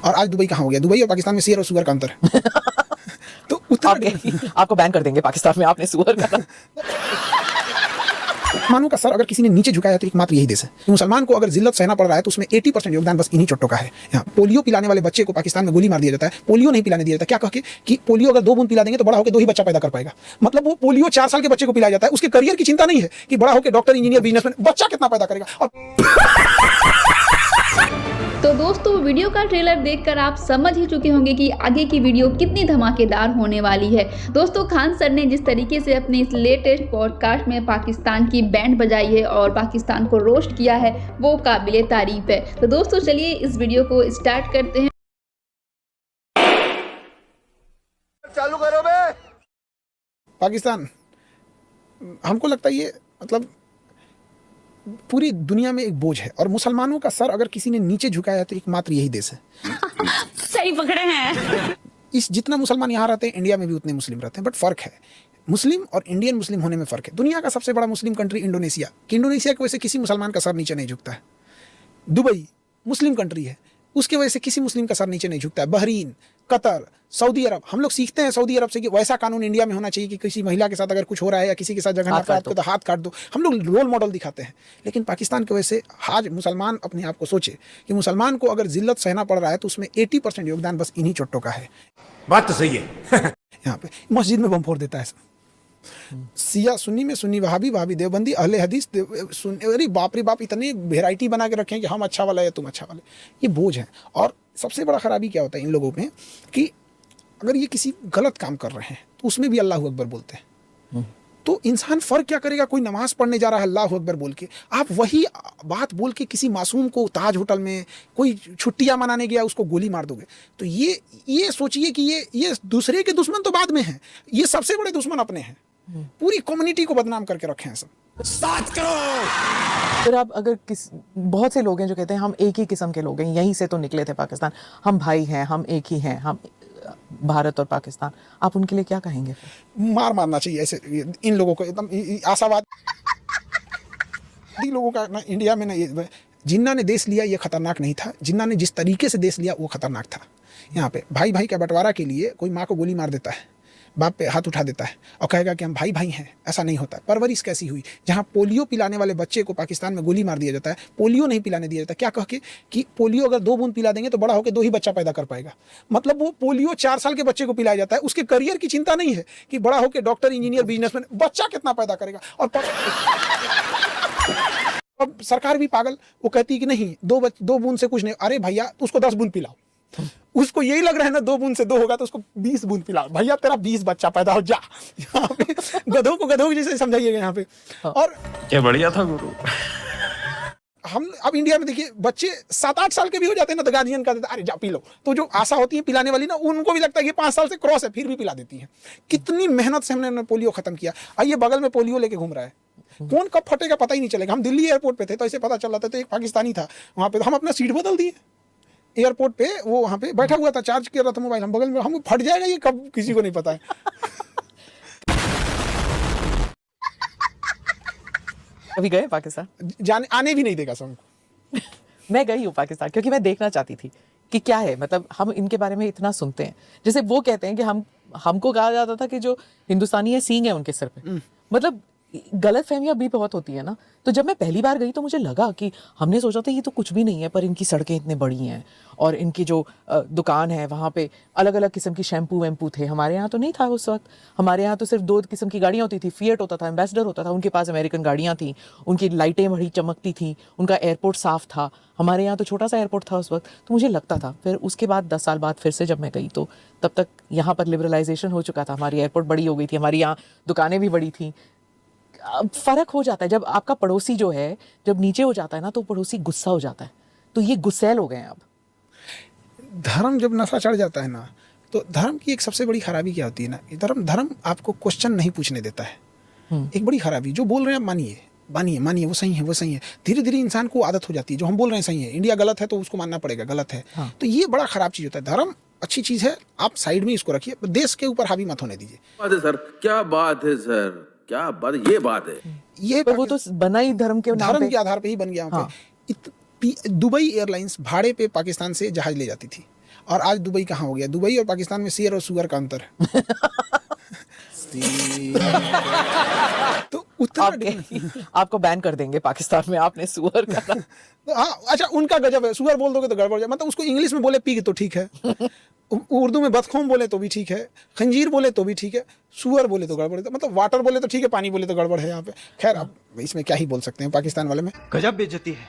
और आज दुबई कहाँ हो गया? दुबई और पाकिस्तान में शेर और सुअर का अंतर है। तो उतना आपको बैन कर देंगे पाकिस्तान में, आपने सुअर का मुसलमानों का सर अगर किसी ने नीचे झुकाया तो एकमात्र यही देश है। मुसलमान को अगर जिल्लत सहना पड़ रहा है तो उसमें 80% योगदान बस इन्हीं चोटों का है। यहाँ पोलियो पिलाने वाले बच्चे को पाकिस्तान में गोली मार दिया जाता है, पोलियो नहीं पिलाने दिया जाता। क्या कह के कि पोलियो अगर 2 बूंद पिला देंगे तो बड़ा होकर 2 ही बच्चा पैदा कर पाएगा। मतलब वो पोलियो 4 साल के बच्चे को पिलाया जाता है, उसके करियर की चिंता नहीं है कि बड़ा होकर डॉक्टर, इंजीनियर, बिजनेसमैन, बच्चा कितना पैदा करेगा। और तो दोस्तों वीडियो का ट्रेलर देखकर आप समझ ही चुके होंगे कि आगे की वीडियो कितनी धमाकेदार होने वाली है। दोस्तों खान सर ने जिस तरीके से अपने इस लेटेस्ट पॉडकास्ट में पाकिस्तान की बैंड बजाई है और पाकिस्तान को रोस्ट किया है वो काबिले तारीफ है। तो दोस्तों चलिए इस वीडियो को स्टार्ट करते हैं। चालू करो बे। पाकिस्तान हमको लगता है ये मतलब पूरी दुनिया में एक बोझ है और मुसलमानों का सर अगर किसी ने नीचे झुकाया तो एकमात्र यही देश है। सही पकड़े हैं। इस जितना मुसलमान यहाँ रहते हैं इंडिया में भी उतने मुस्लिम रहते हैं, बट फर्क है मुस्लिम और इंडियन मुस्लिम होने में फर्क है। दुनिया का सबसे बड़ा मुस्लिम कंट्री इंडोनेशिया की वजह से किसी मुसलमान का सर नीचे नहीं झुकता है। दुबई मुस्लिम कंट्री है, उसके वजह से किसी मुस्लिम का सर नीचे नहीं झुकता है। बहरीन, कतर, सऊदी अरब, हम लोग सीखते हैं सऊदी अरब से कि वैसा कानून इंडिया में होना चाहिए कि किसी महिला के साथ अगर कुछ हो रहा है या किसी के साथ जगह तो हाथ काट दो। हम लोग रोल मॉडल दिखाते हैं, लेकिन पाकिस्तान की वजह से आज मुसलमान अपने आप को सोचे कि मुसलमान को अगर जिल्लत सहना पड़ रहा है तो उसमें 80% योगदान बस इन्हीं चोटों का है। बात तो सही है। यहाँ पे मस्जिद में बम फोड़ देता है सब। सिया सुन्नी में सुन्नी, वहाबी वहाबी, देवबंदी, अहले हदीस, अरे बाप रे बाप, इतने वेराइटी बना के रखे हैं कि हम अच्छा वाला है तुम अच्छा वाले। ये बोझ है। और सबसे बड़ा खराबी क्या होता है इन लोगों में कि अगर ये किसी गलत काम कर रहे हैं तो उसमें भी अल्लाह अकबर बोलते हैं। तो इंसान फर्क क्या करेगा? कोई नमाज पढ़ने जा रहा है अल्लाह अकबर बोल के, आप वही बात बोल के किसी मासूम को ताज होटल में कोई छुट्टियां मनाने गया उसको गोली मार दोगे। तो ये सोचिए कि ये दूसरे के दुश्मन तो बाद में हैं, ये सबसे बड़े दुश्मन अपने हैं। पूरी कम्युनिटी को बदनाम करके रखे हैं सब। 7 करोड़। फिर आप अगर बहुत से लोग हैं जो कहते हैं हम एक ही किस्म के लोग हैं, यहीं से तो निकले थे पाकिस्तान, हम भाई हैं, हम एक ही हैं, हम भारत और पाकिस्तान, आप उनके लिए क्या कहेंगे? मार मारना चाहिए ऐसे इन लोगों को, एकदम आशावाद लोगों का ना इंडिया में ना। जिन्ना ने देश लिया ये खतरनाक नहीं था, जिन्ना ने जिस तरीके से देश लिया वो खतरनाक था। यहाँ पे भाई भाई का बंटवारा के लिए कोई माँ को गोली मार देता है, बाप पे हाथ उठा देता है और कहेगा कि हम भाई भाई हैं। ऐसा नहीं होता। परवरिश कैसी हुई? जहाँ पोलियो पिलाने वाले बच्चे को पाकिस्तान में गोली मार दिया जाता है, पोलियो नहीं पिलाने दिया जाता। क्या कह के कि पोलियो अगर 2 बूंद पिला देंगे तो बड़ा होकर 2 ही बच्चा पैदा कर पाएगा। मतलब वो पोलियो 4 साल के बच्चे को पिलाया जाता है, उसके करियर की चिंता नहीं है कि बड़ा होकर डॉक्टर, इंजीनियर, बिजनेसमैन, बच्चा कितना पैदा करेगा। और अब सरकार भी पागल, वो कहती है कि नहीं 2 बूंद से कुछ नहीं। अरे भैया उसको 10 बूंद पिलाओ। उसको यही लग रहा है ना 2 बूंद से 2 होगा तो उसको 20 बूंद पिलाओ। भैया तेरा 20 बच्चा पैदा हो जा। यहाँ पे गधों को गधों जैसे समझाइएगा यहाँ पे। और क्या बढ़िया था गुरु। हम अब इंडिया में देखिए बच्चे 7-8 साल के भी हो जाते हैं ना तो गार्जियन का देता, अरे जा पी लो। तो जो आशा होती है पिलाने वाली ना, उनको भी लगता है कि 5 साल से क्रॉस है, फिर भी पिला देती है। कितनी मेहनत से हमने पोलियो खत्म किया। आइए बगल में पोलियो लेके घूम रहा है, कौन कब फटेगा पता ही नहीं चलेगा। हम दिल्ली एयरपोर्ट पे थे तो ऐसे पता चल रहा था, तो एक पाकिस्तानी था वहाँ पे, हम अपना सीट बदल दिए एयरपोर्ट पे, वो वहाँ पे बैठा हुआ था, चार्ज कर रहा था मोबाइल, हम बगल में, हम फट जाएगा ये कब किसी को नहीं पता है। कभी गए पाकिस्तान? जाने आने भी नहीं देगा सब। मैं गई हूँ पाकिस्तान क्योंकि मैं देखना चाहती थी कि क्या है। मतलब हम इनके बारे में इतना सुनते हैं, जैसे वो कहते हैं कि हमको कहा जाता था कि जो हिंदुस्तानी है सींग है उनके सर पे। मतलब गलत फहमियां भी बहुत होती है ना। तो जब मैं पहली बार गई तो मुझे लगा कि हमने सोचा था ये तो कुछ भी नहीं है, पर इनकी सड़कें इतने बड़ी हैं और इनकी जो दुकान है वहाँ पे अलग अलग किस्म की शैम्पू वैम्पू थे। हमारे यहाँ तो नहीं था उस वक्त। हमारे यहाँ तो सिर्फ 2 किस्म की गाड़ियाँ होती थी, फिएट होता था, एम्बेसडर होता था। उनके पास अमेरिकन गाड़ियाँ थी, उनकी लाइटें बड़ी चमकती थी, उनका एयरपोर्ट साफ था। हमारे यहाँ तो छोटा सा एयरपोर्ट था उस वक्त। तो मुझे लगता था, फिर उसके बाद 10 साल बाद फिर से जब मैं गई तो तब तक यहाँ पर लिबरलाइजेशन हो चुका था, हमारी एयरपोर्ट बड़ी हो गई थी, हमारी यहाँ दुकानें भी बड़ी थी। फर्क हो जाता है जब आपका पड़ोसी जो है जब नीचे हो जाता है ना तो पड़ोसी गुस्सा हो जाता है। तो ये गुस्सैल हो गए हैं अब। धर्म जब नशा चढ़ जाता है ना, तो धर्म की एक सबसे बड़ी खराबी क्या होती है ना, धर्म आपको क्वेश्चन नहीं पूछने देता है। एक बड़ी खराबी, जो बोल रहे हैं मानिए मानिए मानिए, वो सही है वो सही है। धीरे धीरे इंसान को आदत हो जाती है, जो हम बोल रहे हैं सही है, इंडिया गलत है तो उसको मानना पड़ेगा गलत है। तो ये बड़ा खराब चीज होता है। धर्म अच्छी चीज है, आप साइड में इसको रखिए, देश के ऊपर हावी मत होने दीजिए। बात है सर, क्या बात है सर, क्या बात, ये बात है। ये वो तो बना ही धर्म के धर्म के आधार पे ही बन गया। दुबई एयरलाइंस भाड़े पे पाकिस्तान से जहाज ले जाती थी और आज दुबई कहाँ हो गया? दुबई और पाकिस्तान में शेर और सुअर का अंतर है। तो उतना आपको बैन कर देंगे पाकिस्तान में, आपने सुअर का नाम। हाँ अच्छा, उनका गजब है, सुअर बोल दोगे तो गड़बड़ हो जाए। मतलब उसको इंग्लिश में बोले पिग तो ठीक है, उर्दू में बदखोम बोले तो भी ठीक है, खंजीर बोले तो भी ठीक है, सुअर बोले तो गड़बड़ है। मतलब वाटर बोले तो ठीक है, पानी बोले तो गड़बड़ है यहाँ पे। खैर अब इसमें क्या ही बोल सकते हैं पाकिस्तान वाले में। गजब बेइज्जती है।